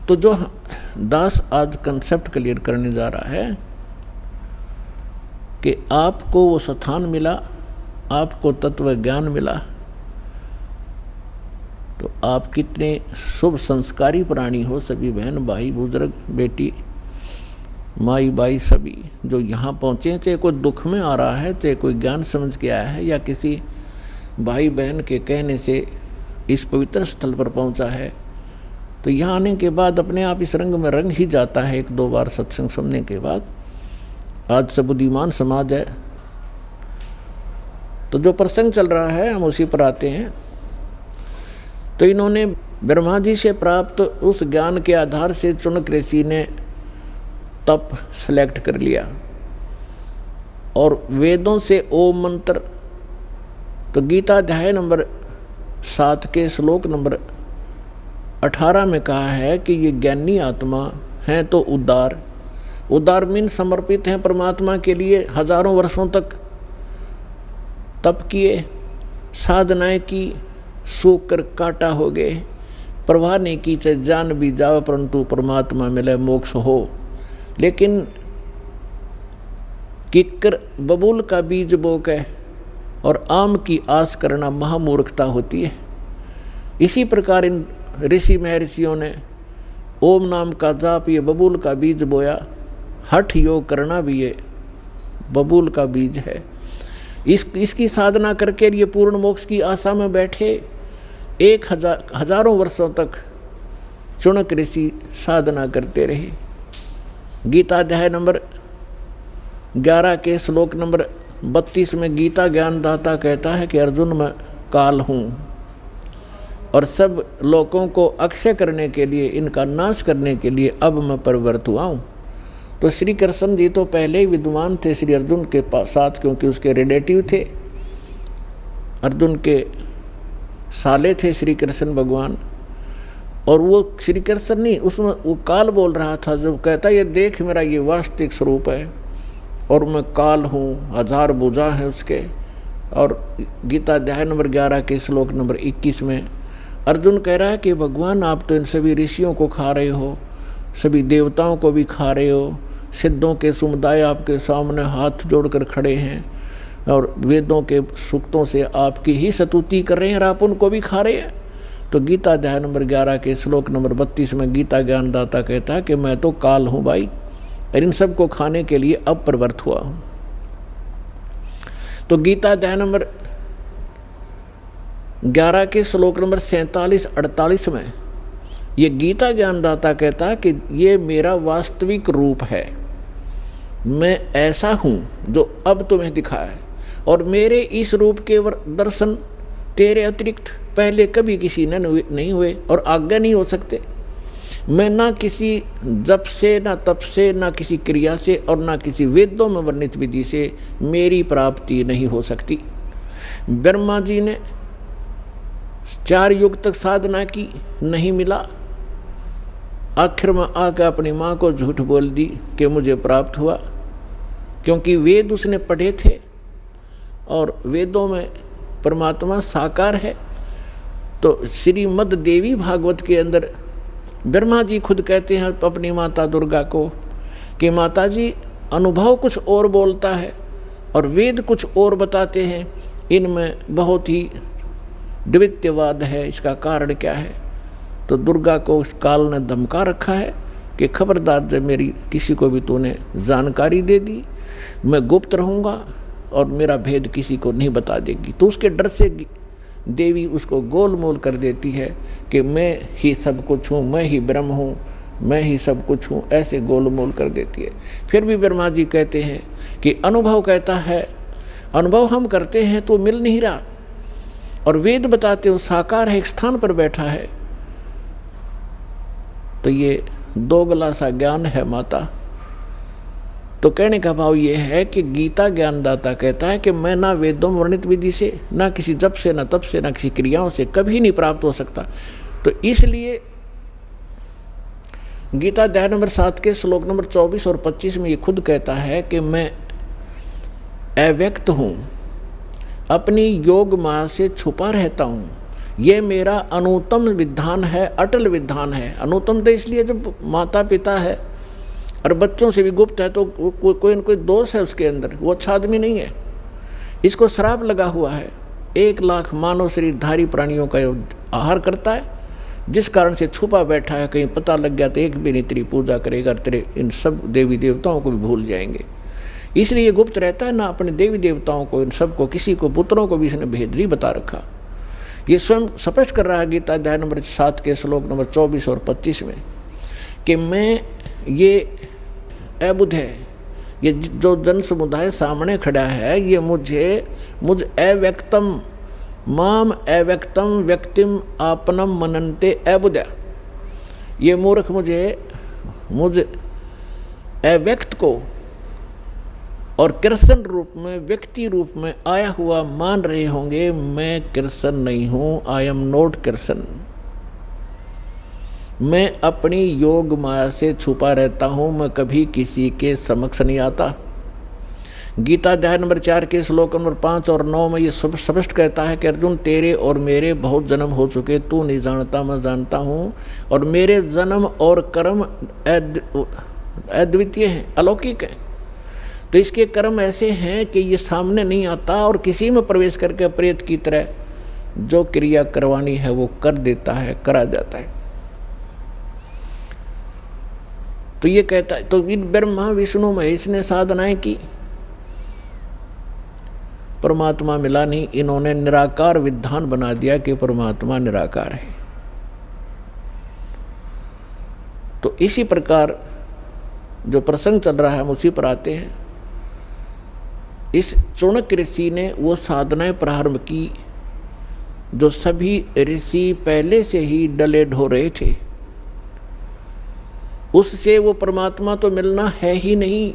तो जो दास आज कंसेप्ट क्लियर करने जा रहा है कि आपको वो स्थान मिला, आपको तत्व ज्ञान मिला, तो आप कितने शुभ संस्कारी प्राणी हो। सभी बहन भाई बुजुर्ग बेटी माई बाई सभी जो यहाँ पहुँचे, चाहे कोई दुख में आ रहा है, चाहे कोई ज्ञान समझ के आया है, या किसी भाई बहन के कहने से इस पवित्र स्थल पर पहुँचा है, तो यहाँ आने के बाद अपने आप इस रंग में रंग ही जाता है एक दो बार सत्संग सुनने के बाद। आज सब बुद्धिमान समाज है, तो जो प्रसंग चल रहा है हम उसी पर आते हैं। तो इन्होंने ब्रह्मा जी से प्राप्त उस ज्ञान के आधार से चुनक ऋषि ने तप सेलेक्ट कर लिया और वेदों से ओम मंत्र, तो गीता अध्याय नंबर 7 के श्लोक नंबर 18 में कहा है कि ये ज्ञानी आत्मा हैं तो उदार मीन समर्पित हैं परमात्मा के लिए। हजारों वर्षों तक तप किए, साधनाएं की, सूख कर काटा हो गए, प्रवाह नहीं की, चाहे जान भी जाओ परंतु परमात्मा मिले मोक्ष हो। लेकिन किक्कर बबूल का बीज बो के और आम की आस करना महामूर्खता होती है। इसी प्रकार इन ऋषि महर्षियों ने ओम नाम का जाप ये बबूल का बीज बोया, हठ योग करना भी ये बबूल का बीज है। इसकी साधना करके ये पूर्ण मोक्ष की आशा में बैठे, हजारों वर्षों तक चुनक ऋषि साधना करते रहे। गीता अध्याय नंबर 11 के श्लोक नंबर 32 में गीता ज्ञानदाता कहता है कि अर्जुन मैं काल हूँ और सब लोगों को अक्षय करने के लिए, इनका नाश करने के लिए अब मैं प्रवृत्त हुआ हूँ। तो श्री कृष्ण जी तो पहले ही विद्वान थे श्री अर्जुन के साथ, क्योंकि उसके रिलेटिव थे, अर्जुन के साले थे श्री कृष्ण भगवान। और वो श्री कृष्ण नहीं, उसमें वो काल बोल रहा था, जब कहता ये देख मेरा ये वास्तविक स्वरूप है और मैं काल हूँ, 1000 भुजा है उसके। और गीता अध्याय नंबर 11 के श्लोक नंबर 21 में अर्जुन कह रहा है कि भगवान आप तो इन सभी ऋषियों को खा रहे हो, सभी देवताओं को भी खा रहे हो, सिद्धों के समुदाय आपके सामने हाथ जोड़कर खड़े हैं और वेदों के सूक्तों से आपकी ही स्तुति कर रहे हैं और आप उनको भी खा रहे हैं। तो गीता अध्याय नंबर 11 के श्लोक नंबर 32 में गीता ज्ञानदाता कहता है कि मैं तो काल हूँ भाई, और इन सबको खाने के लिए अब प्रवृत्त हुआ हूँ। तो गीता अध्याय नंबर 11 के श्लोक नंबर 47-48 में ये गीता ज्ञानदाता कहता है कि ये मेरा वास्तविक रूप है, मैं ऐसा हूँ जो अब तुम्हें दिखा है, और मेरे इस रूप के दर्शन तेरे अतिरिक्त पहले कभी किसी ने नहीं हुए और आगे नहीं हो सकते। मैं ना किसी जप से, ना तप से, ना किसी क्रिया से और ना किसी वेदों में वर्णित विधि से मेरी प्राप्ति नहीं हो सकती। ब्रह्मा जी ने 4 युग तक साधना की, नहीं मिला। आखिर में आकर अपनी माँ को झूठ बोल दी कि मुझे प्राप्त हुआ, क्योंकि वेद उसने पढ़े थे और वेदों में परमात्मा साकार है। तो श्रीमद् देवी भागवत के अंदर ब्रह्मा जी खुद कहते हैं अपनी माता दुर्गा को कि माता जी अनुभव कुछ और बोलता है और वेद कुछ और बताते हैं, इनमें बहुत ही द्वितीयवाद है, इसका कारण क्या है। तो दुर्गा को उस काल ने धमका रखा है कि खबरदार जब मेरी किसी को भी तूने जानकारी दे दी, मैं गुप्त रहूँगा और मेरा भेद किसी को नहीं बता देगी। तो उसके डर से देवी उसको गोलमोल कर देती है कि मैं ही सब कुछ हूँ, मैं ही ब्रह्म हूँ, मैं ही सब कुछ हूँ, ऐसे गोलमोल कर देती है। फिर भी ब्रह्मा जी कहते हैं कि अनुभव कहता है, अनुभव हम करते हैं तो मिल नहीं रहा, और वेद बताते हो साकार है, एक स्थान पर बैठा है। तो ये दोगला सा ज्ञान है माता। तो कहने का भाव ये है कि गीता ज्ञानदाता कहता है कि मैं ना वेदों में वर्णित विधि से, ना किसी जप से, ना तप से, ना किसी क्रियाओं से कभी नहीं प्राप्त हो सकता। तो इसलिए गीता अध्याय नंबर 7 के श्लोक नंबर 24 और 25 में ये खुद कहता है कि मैं अव्यक्त हूँ, अपनी योग माया से छुपा रहता हूँ, ये मेरा अनुत्तम विधान है, अटल विधान है। अनुत्तम तो इसलिए जो माता पिता है और बच्चों से भी गुप्त है, तो कोई न कोई दोष है उसके अंदर, वो अच्छा आदमी नहीं है। इसको श्राप लगा हुआ है। 1 लाख मानव शरीरधारी प्राणियों का आहार करता है, जिस कारण से छुपा बैठा है। कहीं पता लग गया तो एक भी नहीं तेरी पूजा करेगा, तेरे इन सब देवी देवताओं को भी भूल जाएंगे। इसलिए गुप्त रहता है ना, अपने देवी देवताओं को, इन सब को, किसी को, पुत्रों को भी इसने भेद नहीं बता रखा। ये स्वयं स्पष्ट कर रहा है गीता अध्याय नंबर 7 के श्लोक नंबर 24 और 25 में कि मैं ये अबुध है, ये जो जन समुदाय सामने खड़ा है, ये मुझ अव्यक्तम माम अव्यक्तम व्यक्तिम आपनम मनन्ते अबुध। ये मूर्ख मुझ अव्यक्त को और कृष्ण रूप में, व्यक्ति रूप में आया हुआ मान रहे होंगे। मैं कृष्ण नहीं हूँ, आई एम नॉट कृष्ण। मैं अपनी योग माया से छुपा रहता हूँ, मैं कभी किसी के समक्ष नहीं आता। गीता अध्याय नंबर 4 के श्लोक नंबर 5 और 9 में ये स्पष्ट कहता है कि अर्जुन, तेरे और मेरे बहुत जन्म हो चुके, तू नहीं जानता, मैं जानता हूँ। और मेरे जन्म और कर्म अद्वितीय हैं, अलौकिक हैं। तो इसके कर्म ऐसे हैं कि ये सामने नहीं आता और किसी में प्रवेश करके प्रेत की तरह जो क्रिया करवानी है वो कर देता है, करा जाता है। तो ये कहता है, तो इन ब्रह्मा विष्णु महेश ने साधनाएं की, परमात्मा मिला नहीं। इन्होंने निराकार विधान बना दिया कि परमात्मा निराकार है। तो इसी प्रकार जो प्रसंग चल रहा है हम उसी पर आते हैं। इस चाणक्य ऋषि ने वो साधनाएं प्रारंभ की जो सभी ऋषि पहले से ही डले ढो रहे थे। उससे वो परमात्मा तो मिलना है ही नहीं,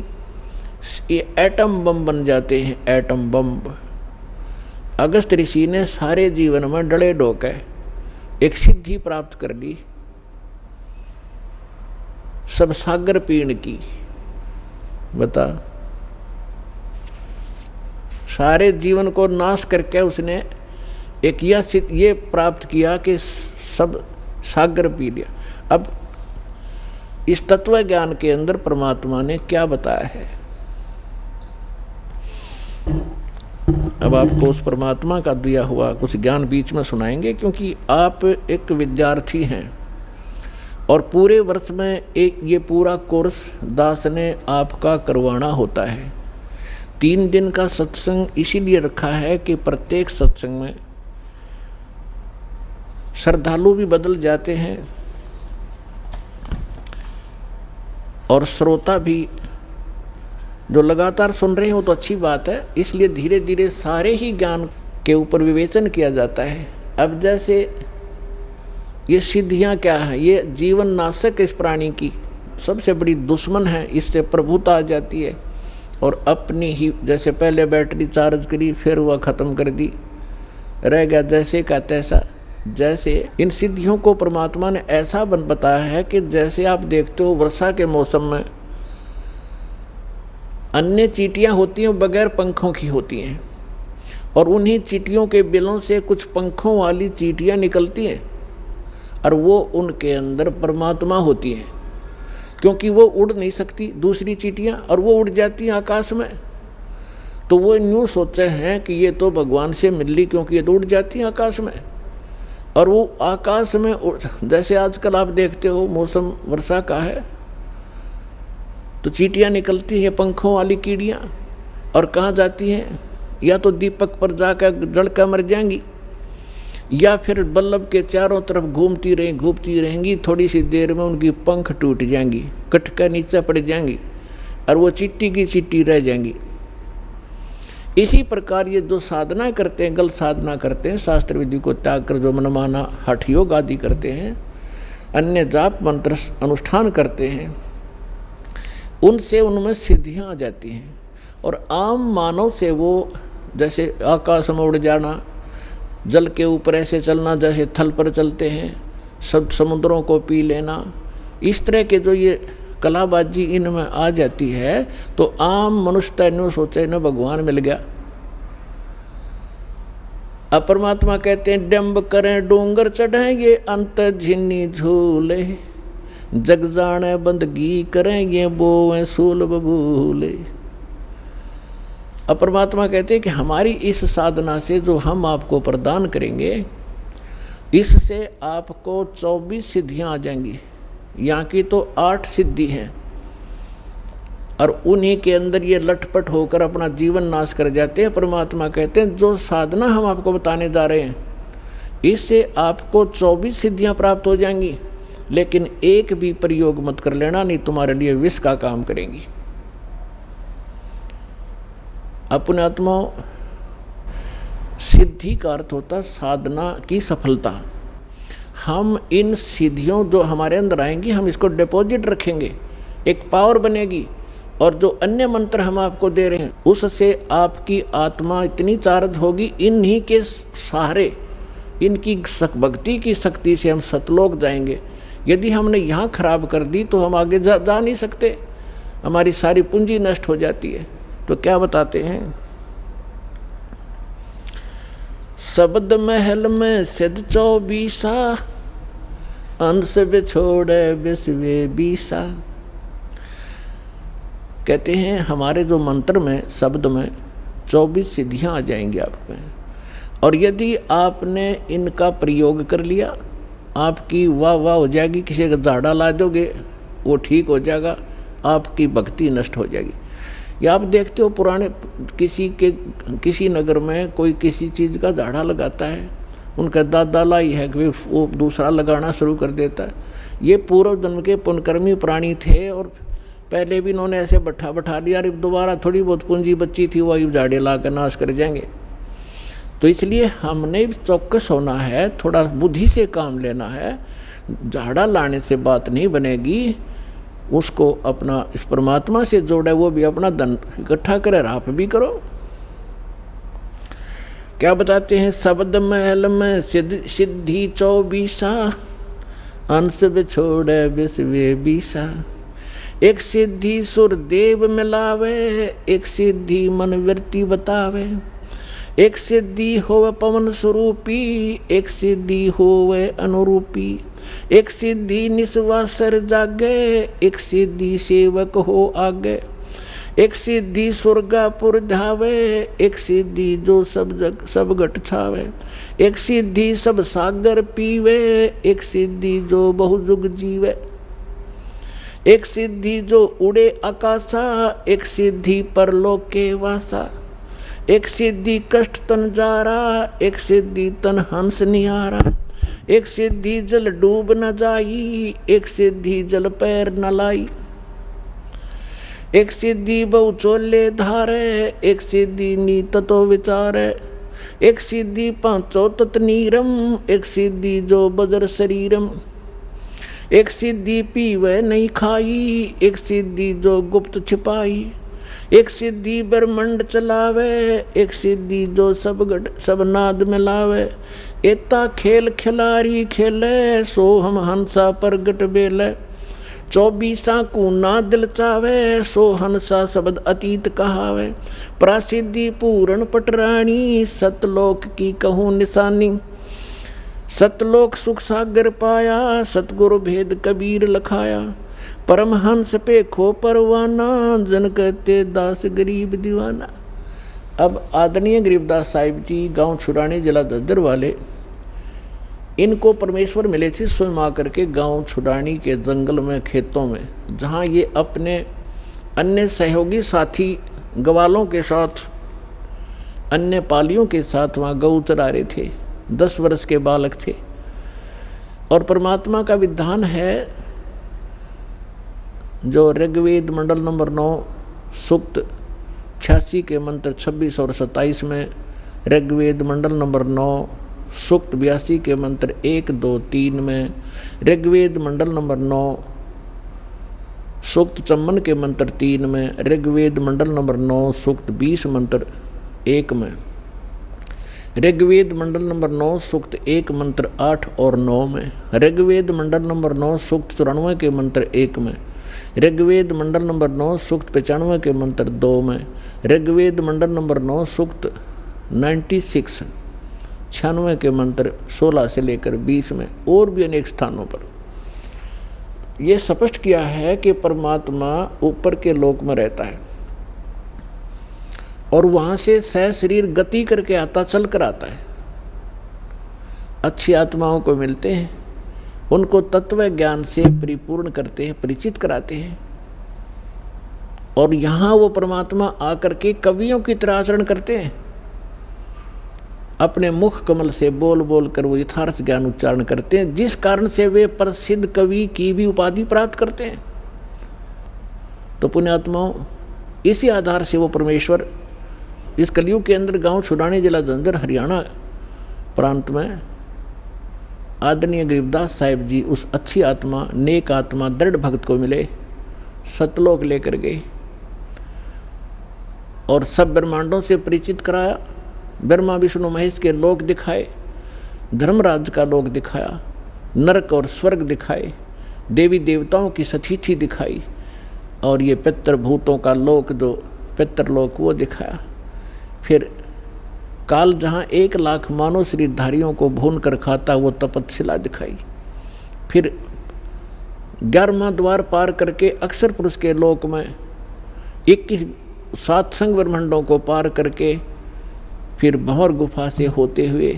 ये एटम बम बन जाते हैं, एटम बम। अगस्त ऋषि ने सारे जीवन में डले ढोके एक सिद्धि प्राप्त कर ली, सब सागर पीण की। बता, सारे जीवन को नाश करके उसने एक ये प्राप्त किया कि सब सागर पी लिया। अब इस तत्व ज्ञान के अंदर परमात्मा ने क्या बताया है, अब आपको उस परमात्मा का दिया हुआ कुछ ज्ञान बीच में सुनाएंगे, क्योंकि आप एक विद्यार्थी हैं और पूरे वर्ष में एक ये पूरा कोर्स दास ने आपका करवाना होता है। 3 दिन का सत्संग इसीलिए रखा है कि प्रत्येक सत्संग में श्रद्धालु भी बदल जाते हैं और श्रोता भी जो लगातार सुन रहे हो तो अच्छी बात है। इसलिए धीरे धीरे सारे ही ज्ञान के ऊपर विवेचन किया जाता है। अब जैसे ये सिद्धियां क्या है, ये जीवन नाशक इस प्राणी की सबसे बड़ी दुश्मन है। इससे प्रभुता आ जाती है और अपनी ही, जैसे पहले बैटरी चार्ज करी फिर वह ख़त्म कर दी, रह गया जैसे का तैसा। जैसे इन सिद्धियों को परमात्मा ने ऐसा बताया है कि जैसे आप देखते हो वर्षा के मौसम में अन्य चींटियां होती हैं बगैर पंखों की होती हैं, और उन्हीं चींटियों के बिलों से कुछ पंखों वाली चींटियां निकलती हैं और वो उनके अंदर परमात्मा होती हैं, क्योंकि वो उड़ नहीं सकती दूसरी चींटियां और वो उड़ जाती हैं आकाश में। तो वो यूँ सोचे हैं कि ये तो भगवान से मिल ली, क्योंकि ये तो उड़ जाती हैं आकाश में। और वो आकाश में जैसे आजकल आप देखते हो मौसम वर्षा का है तो चींटियां निकलती हैं पंखों वाली कीड़ियां, और कहाँ जाती हैं, या तो दीपक पर जाकर जल कर मर जाएंगी, या फिर बल्लभ के चारों तरफ घूमती रहेंगी। थोड़ी सी देर में उनकी पंख टूट जाएंगी, कट कर नीचे पड़ जाएंगी और वो चिट्टी की चिट्टी रह जाएंगी। इसी प्रकार ये जो साधना करते हैं, गलत साधना करते हैं, शास्त्र विधि को त्याग कर जो मनमाना हठ योग आदि करते हैं, अन्य जाप मंत्र अनुष्ठान करते हैं, उनसे उनमें सिद्धियां आ जाती हैं। और आम मानव से वो जैसे आकाश में उड़ जाना, जल के ऊपर ऐसे चलना जैसे थल पर चलते हैं, सब समुद्रों को पी लेना, इस तरह के जो ये कलाबाजी इनमें आ जाती है, तो आम मनुष्य न्यू सोचे न भगवान मिल गया। अब परमात्मा कहते हैं डम्ब करें डूंगर चढ़ेंगे अंत झिन्नी झूले, जग जाने बंदगी करेंगे बोवें सूल बबूले। अब परमात्मा कहते हैं कि हमारी इस साधना से जो हम आपको प्रदान करेंगे, इससे आपको 24 सिद्धियां आ जाएंगी। यहाँ की तो 8 सिद्धि हैं और उन्हीं के अंदर ये लटपट होकर अपना जीवन नाश कर जाते हैं। परमात्मा कहते हैं जो साधना हम आपको बताने जा रहे हैं, इससे आपको 24 सिद्धियां प्राप्त हो जाएंगी, लेकिन एक भी प्रयोग मत कर लेना, नहीं तुम्हारे लिए विष का काम करेंगी। अपने आत्मा सिद्धि का अर्थ होता साधना की सफलता। हम इन सिद्धियों जो हमारे अंदर आएंगी, हम इसको डिपॉजिट रखेंगे, एक पावर बनेगी, और जो अन्य मंत्र हम आपको दे रहे हैं उससे आपकी आत्मा इतनी चार्ज होगी, इन्हीं के सहारे, इनकी भक्ति की शक्ति से हम सतलोक जाएंगे। यदि हमने यहाँ खराब कर दी तो हम आगे जा नहीं सकते, हमारी सारी पूंजी नष्ट हो जाती है। तो क्या बताते हैं, शब्द महल में सिद्ध 24, अंश बिछोड़े विश्वे 20। कहते हैं हमारे जो मंत्र में, शब्द में 24 सिद्धियां आ जाएंगी आप में, और यदि आपने इनका प्रयोग कर लिया, आपकी वाह वाह हो जाएगी। किसी का दाढ़ा ला दोगे वो ठीक हो जाएगा, आपकी भक्ति नष्ट हो जाएगी। या आप देखते हो पुराने किसी नगर में कोई किसी चीज़ का दाढ़ा लगाता है, उनका दादा लाई है कि वो दूसरा लगाना शुरू कर देता है। ये पूर्व जन्म के पुण्यकर्मी प्राणी थे और पहले भी इन्होंने ऐसे बैठा लिया, अब दोबारा थोड़ी बहुत पूंजी बची थी, वही झाड़े ला कर नाश कर जाएंगे। तो इसलिए हमने चौकस होना है, थोड़ा बुद्धि से काम लेना है। झाड़ा लाने से बात नहीं बनेगी, उसको अपना इस परमात्मा से जोड़े, वो भी अपना धन इकट्ठा करे, आप भी करो। क्या बताते हैं, शब्द महल में सिद्धि 24, अंश बिछोड़े विश्वे 20। एक सिद्धि सुर देव मिलावे, एक सिद्धि मन वृत्ति बतावे, एक सिद्धि होवे पवन स्वरूपी, एक सिद्धि होवे अनुरूपी, एक सिद्धि निस्वासर जागे, एक सिद्धि सेवक हो आगे, एक सिद्धि स्वर्गापुर धावे, एक सिद्धि जो सब घट छावे, एक सिद्धि सब सागर पीवे, एक सिद्धि जो बहुजुग जीवे, एक सिद्धि जो उड़े आकाशा, एक सिद्धि परलोक के वासा, एक सिद्धि कष्ट तन जारा, एक सिद्धि तन हंस निहारा, एक सिद्धि जल डूब न जाई, एक सिद्धि जल पैर न लाई, एक सिद्धि बहु चोले धारे, एक सिद्धि नीत तो विचारे, एक सिद्धि पांचों तत् नीरम, एक सिद्धि जो बजर शरीरम, एक सिद्धि पीवे नहीं खाई, एक सिद्धि जो गुप्त छिपाई, एक सिद्धि ब्रह्मंड चलावे, एक सिद्धि जो सब नाद मिलावे, एता खेल खिलारी खेले, सो हम हंसा प्रगट बेले, 24 को ना दिल चावे, सो हंसा शब्द अतीत कहावे, प्रासिद्धि पूर्ण पटरानी, सतलोक की कहूँ निशानी, सतलोक सुख सागर पाया, सतगुरु भेद कबीर लखाया, परमहंस पे खो परवाना, जन कहते दास गरीब दीवाना। अब आदरणीय गरीबदास साहिब जी गांव छुड़ानी जिला दद्दर वाले, इनको परमेश्वर मिले थे स्वयं आकर के गांव छुड़ानी के जंगल में, खेतों में, जहां ये अपने अन्य सहयोगी साथी ग्वालों के साथ, अन्य पालियों के साथ वहाँ गौ चरा रहे थे। 10 वर्ष के बालक थे और परमात्मा का विधान है जो ऋग्वेद मंडल नंबर 9 सूक्त 86 के मंत्र 26 और 27 में, ऋग्वेद मंडल नंबर 9 सूक्त 82 के मंत्र 1, 2, 3 में, ऋग्वेद मंडल नंबर 9 सूक्त 54 के मंत्र 3 में, ऋग्वेद मंडल नंबर 9 सूक्त 20 मंत्र 1 में, ऋग्वेद मंडल नंबर 9 सूक्त 1 मंत्र 8 और 9 में, ऋग्वेद मंडल नंबर 9 सूक्त 94 के मंत्र 1 में, ऋग्वेद मंडल नंबर 9 सूक्त 95 के मंत्र 2 में, ऋग्वेद मंडल नंबर 9 सूक्त 96 96 के मंत्र 16 से लेकर 20 में और भी अनेक स्थानों पर यह स्पष्ट किया है कि परमात्मा ऊपर के लोक में रहता है और वहां से सह शरीर गति करके आता, चल कर आता है। अच्छी आत्माओं को मिलते हैं, उनको तत्व ज्ञान से परिपूर्ण करते हैं, परिचित कराते हैं और यहाँ वो परमात्मा आकर के कवियों की तरह आचरण करते हैं। अपने मुख कमल से बोल बोल कर वो यथार्थ ज्ञान उच्चारण करते हैं, जिस कारण से वे प्रसिद्ध कवि की भी उपाधि प्राप्त करते हैं। तो पुण्यात्माओं, इसी आधार से वो परमेश्वर इस कलयुग के अंदर गांव छुड़ाने जिला झज्जर हरियाणा प्रांत में आदरणीय गरीबदास साहिब जी उस अच्छी आत्मा, नेक आत्मा, दृढ़ भक्त को मिले, सतलोक लेकर गए और सब ब्रह्मांडों से परिचित कराया। ब्रह्मा विष्णु महेश के लोक दिखाए, धर्मराज का लोक दिखाया, नरक और स्वर्ग दिखाए, देवी देवताओं की सतीथि दिखाई और ये पितृभूतों का लोक, जो पितृलोक, वो दिखाया। फिर काल जहाँ 1 लाख मानव शरीरधारियों को भून कर खाता, वो तपतशिला दिखाई। फिर 11वां द्वार पार करके अक्षर पुरुष के लोक में 21 7 संग ब्रह्मांडों को पार करके फिर भंवर गुफा से होते हुए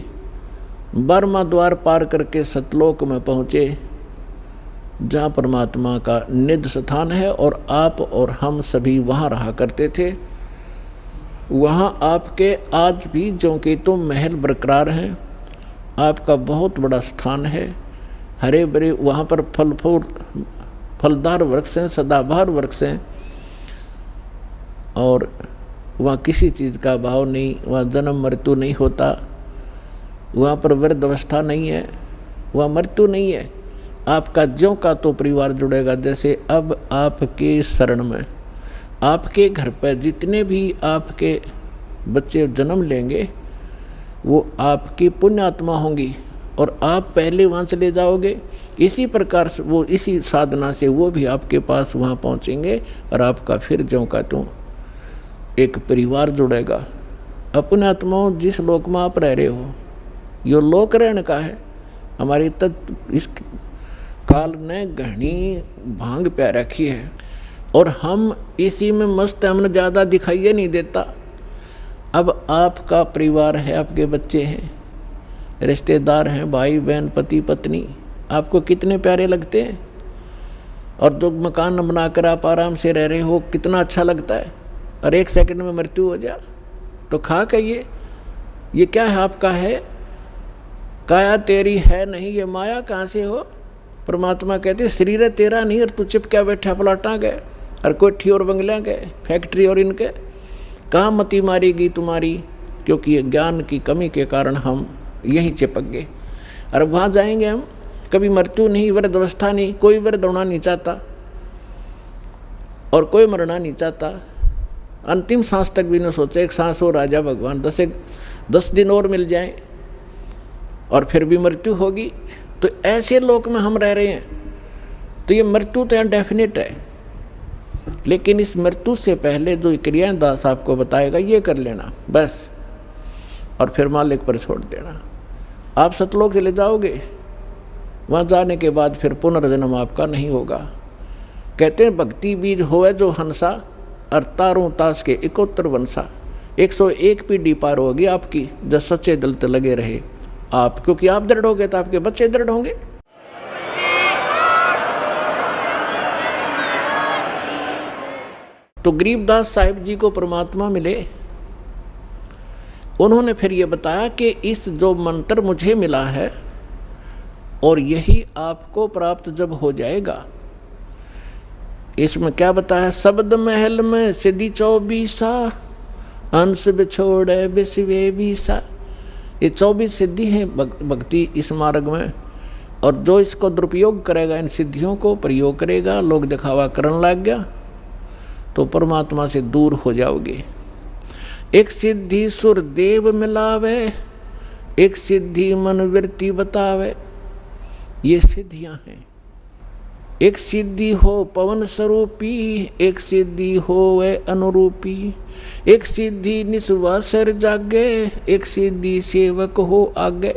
12वां द्वार पार करके सतलोक में पहुँचे, जहाँ परमात्मा का निज स्थान है और आप और हम सभी वहाँ रहा करते थे। वहाँ आपके आज भी ज्यों के तो महल बरकरार हैं, आपका बहुत बड़ा स्थान है, हरे भरे वहाँ पर फलदार वृक्ष हैं, सदाबहार वृक्ष हैं और वहाँ किसी चीज़ का भाव नहीं, वहाँ जन्म मृत्यु नहीं होता, वहाँ पर वृद्ध अवस्था नहीं है, वहाँ मृत्यु नहीं है। आपका ज्यों का तो परिवार जुड़ेगा। जैसे अब आपके शरण में, आपके घर पर जितने भी आपके बच्चे जन्म लेंगे वो आपकी पुण्य आत्मा होंगी और आप पहले वहाँ चले जाओगे। इसी प्रकार से वो, इसी साधना से वो भी आपके पास वहाँ पहुँचेंगे और आपका फिर ज्यों का त्यों एक परिवार जुड़ेगा। अपने आत्माओं, जिस लोक में आप रह रहे हो, यो लोक रहने का है। हमारी इस काल ने घनी भांग प्या रखी है और हम इसी में मस्त, हमने ज़्यादा दिखाइए नहीं देता। अब आपका परिवार है, आपके बच्चे हैं, रिश्तेदार हैं, भाई बहन, पति पत्नी, आपको कितने प्यारे लगते हैं और दो मकान बनाकर आप आराम से रह रहे हो, कितना अच्छा लगता है। और 1 सेकंड में मृत्यु हो जा तो खा कहिए ये क्या है, आपका है, काया तेरी है नहीं, ये माया कहाँ से हो। परमात्मा कहते शरीर तेरा नहीं और तू चिपक्या बैठा प्लाटा गए और कोठी और बंगला गए, फैक्ट्री और इनके, कहाँ मती मारेगी तुम्हारी, क्योंकि ये ज्ञान की कमी के कारण हम यहीं चिपक गए। और वहाँ जाएंगे हम, कभी मृत्यु नहीं, वृद्ध अवस्था नहीं, कोई वृद्ध होना नहीं चाहता और कोई मरना नहीं चाहता। अंतिम सांस तक भी न सोचे, एक सांस हो राजा भगवान, 10 दिन और मिल जाएं और फिर भी मृत्यु होगी। तो ऐसे लोक में हम रह रहे हैं, तो ये मृत्यु तो यहाँ डेफिनेट है, लेकिन इस मृत्यु से पहले जो क्रियाएं दास आपको बताएगा ये कर लेना बस, और फिर मालिक पर छोड़ देना। आप सतलोक चले जाओगे, वहाँ जाने के बाद फिर पुनर्जन्म आपका नहीं होगा। कहते हैं भक्ति बीज होवे जो हंसा और तारों ताश के 71 वंशा। 101 पीढ़ी पार होगी आपकी जब सच्चे दिल से लगे रहे आप, क्योंकि आप दृढ़ होंगे तो आपके बच्चे दृढ़ होंगे। तो गरीबदास साहिब जी को परमात्मा मिले, उन्होंने फिर ये बताया कि इस जो मंत्र मुझे मिला है और यही आपको प्राप्त जब हो जाएगा, इसमें क्या बताया, शब्द महल में सिद्धि 24 अंश बिछोड़े विश्वे बीसा। ये 24 सिद्धि हैं भक्ति इस मार्ग में, और जो इसको दुरुपयोग करेगा, इन सिद्धियों को प्रयोग करेगा, लोग दिखावा करने लग गया तो परमात्मा से दूर हो जाओगे। एक सिद्धि सुर देव मिलावे, एक सिद्धि मन वृत्ति बतावे। ये सिद्धियां हैं, एक सिद्धि हो पवन स्वरूपी, एक सिद्धि हो वे अनुरूपी, एक सिद्धि निस्वासर जागे, एक सिद्धि सेवक हो आगे।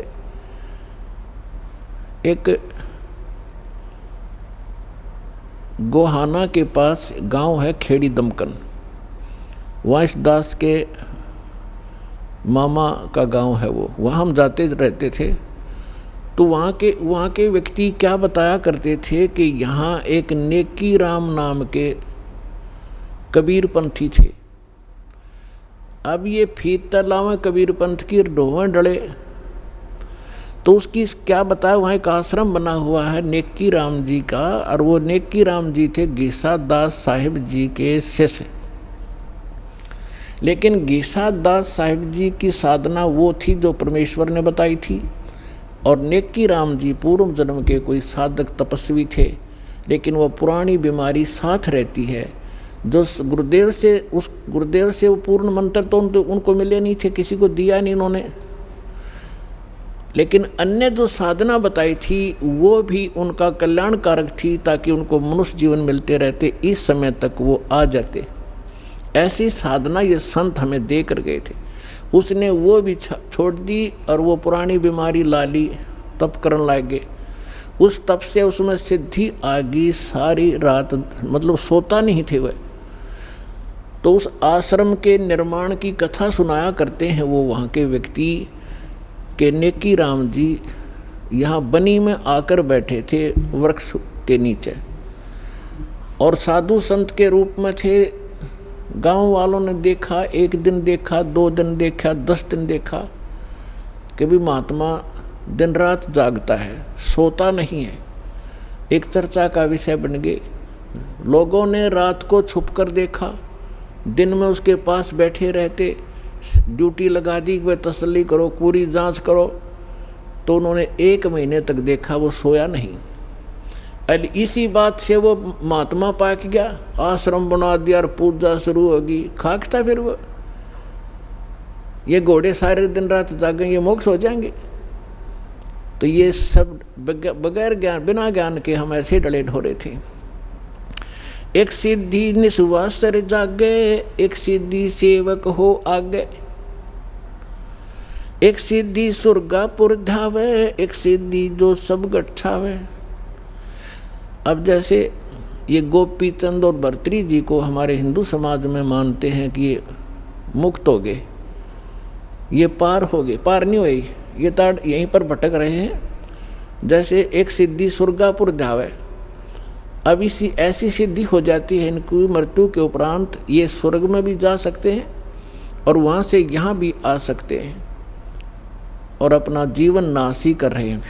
एक गोहाना के पास गांव है खेड़ी दमकन, वाइस दास के मामा का गांव है वो, वहाँ हम जाते रहते थे। तो वहाँ के व्यक्ति क्या बताया करते थे कि यहाँ एक नेकी राम नाम के कबीर पंथी थे। अब ये फीत तलाव कबीर पंथ की ढोवें डले, तो उसकी क्या बताया, वहाँ एक आश्रम बना हुआ है नेकी राम जी का, और वो नेकी राम जी थे गीसा दास साहिब जी के शिष्य। लेकिन गीसा दास साहिब जी की साधना वो थी जो परमेश्वर ने बताई थी, और नेकी राम जी पूर्व जन्म के कोई साधक तपस्वी थे, लेकिन वो पुरानी बीमारी साथ रहती है। जो गुरुदेव से वो पूर्ण मंत्र तो उनको मिले नहीं थे, किसी को दिया नहीं उन्होंने, लेकिन अन्य जो साधना बताई थी वो भी उनका कल्याणकारक थी, ताकि उनको मनुष्य जीवन मिलते रहते, इस समय तक वो आ जाते। ऐसी साधना ये संत हमें दे कर गए थे। उसने वो भी छोड़ दी और वो पुरानी बीमारी ला ली, तप करने लगे। उस तप से उसमें सिद्धि आ गई, सारी रात मतलब सोता नहीं थे वह। तो उस आश्रम के निर्माण की कथा सुनाया करते हैं वो वहाँ के व्यक्ति के नेकी राम जी यहाँ बनी में आकर बैठे थे वृक्ष के नीचे, और साधु संत के रूप में थे। गांव वालों ने देखा, एक दिन देखा, 2 दिन देखा, 10 दिन देखा कि भी महात्मा दिन रात जागता है, सोता नहीं है। एक चर्चा का विषय बन गए। लोगों ने रात को छुप कर देखा, दिन में उसके पास बैठे रहते, ड्यूटी लगा दी, वह तसल्ली करो, पूरी जांच करो। तो उन्होंने 1 महीने तक देखा, वो सोया नहीं। इसी बात से वो महात्मा पाक गया, आश्रम बना दिया और पूजा शुरू होगी। खाकता फिर वो, ये घोड़े सारे दिन रात जागेंगे, मोक्ष हो जाएंगे। तो ये सब बगैर ज्ञान, बिना ज्ञान के हम ऐसे डले ढोरे थे। एक सिद्धि निस्वासर जागे, एक सिद्धि सेवक हो आगे, एक सिद्धि सुरगापुर धावे, एक सिद्धि जो सब गठावे। अब जैसे ये गोपी चंद और भर्तरी जी को हमारे हिंदू समाज में मानते हैं कि ये मुक्त हो गए, ये पार हो गए, पार नहीं हुए, ये ताड़ यहीं पर भटक रहे हैं। जैसे एक सिद्धि सुरगापुर धावे, अब इसी ऐसी सिद्धि हो जाती है इनकी मृत्यु के उपरांत ये स्वर्ग में भी जा सकते हैं और वहाँ से यहाँ भी आ सकते हैं और अपना जीवन नाश ही कर रहे हैं।